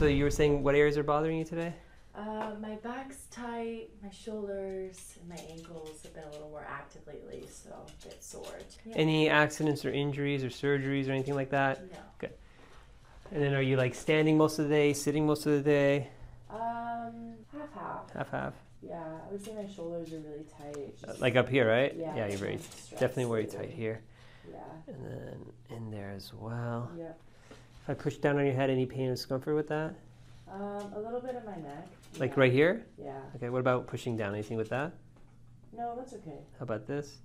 So you were saying what areas are bothering you today? My back's tight, my shoulders, and my ankles have been a little more active lately, so a bit sore. Yeah. Any accidents or injuries or surgeries or anything like that? No. Good. And then are you like standing most of the day, sitting most of the day? Half-half. Half-half? Yeah, I would say my shoulders are really tight. Just, Like up here, right? Yeah, Yeah, you're very, definitely very tight here. Yeah. And then in there as well. Yep. If I push down on your head, any pain or discomfort with that? A little bit in my neck. Like right here? Yeah. Okay, what about pushing down? Anything with that? No, that's okay. How about this?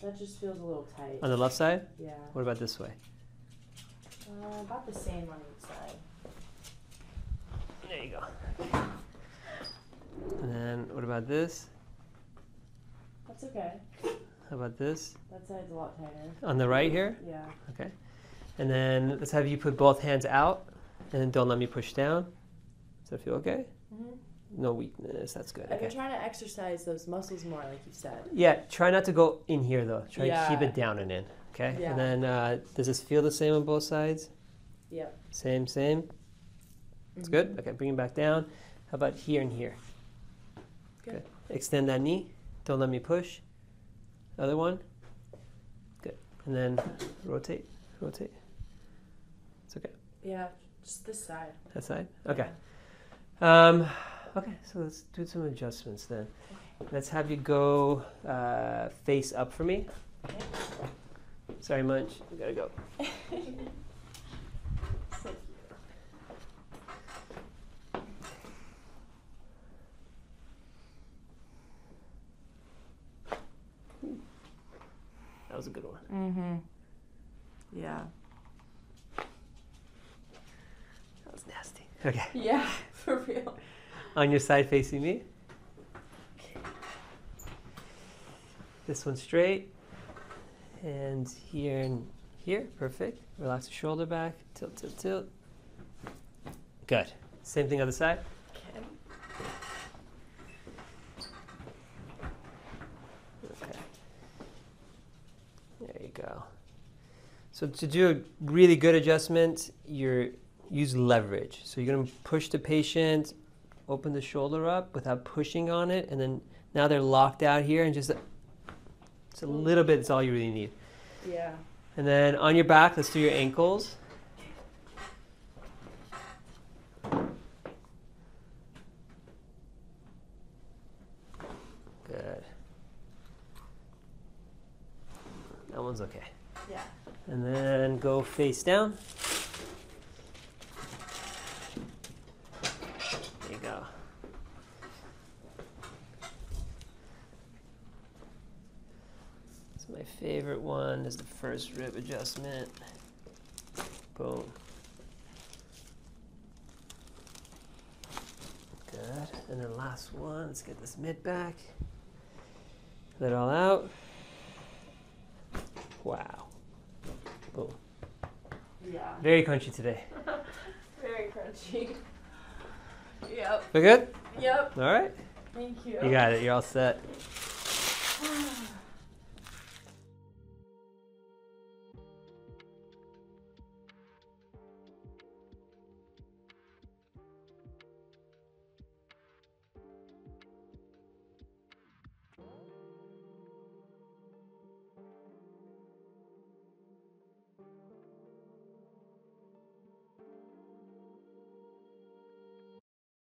That just feels a little tight. On the left side? Yeah. What about this way? About the same on each side. There you go. And then what about this? That's okay. How about this? That side's a lot tighter. On the right here? Yeah. Okay. And then let's have you put both hands out and then don't let me push down. Does that feel okay? Mm-hmm. No weakness. That's good. I've been Okay. trying to exercise those muscles more, like you said. Yeah, try not to go in here though. Try to keep Yeah. it down and in. Okay? Yeah. And then does this feel the same on both sides? Yep. Same, same? It's good? Okay, bring it back down. How about here and here? Good. Extend that knee. Don't let me push. Other one. Good. And then rotate, rotate. It's okay. Yeah, just this side. That side? Okay. Okay, so let's do some adjustments then. Okay. Let's have you go face up for me. Okay. Sorry, Munch. We gotta go. That was a good one. Mm-hmm. Yeah. That was nasty. Okay. Yeah, for real. On your side facing me. This one straight. And here and here. Perfect. Relax the shoulder back. Tilt, tilt, tilt. Good. Same thing other side. Okay. Okay. There you go. So to do a really good adjustment, use leverage. So you're going to push the patient, open the shoulder up without pushing on it, and then now they're locked out here, and just a little bit is all you really need. Yeah. And then on your back, let's do your ankles. Good. That one's okay. Yeah. And then go face down. There you go. My favorite one is the first rib adjustment. Boom. Good. And then last one, let's get this mid back. Let it all out. Wow. Boom. Yeah. Very crunchy today. Very crunchy. Yep. Feel good? Yep. All right. Thank you. You got it. You're all set.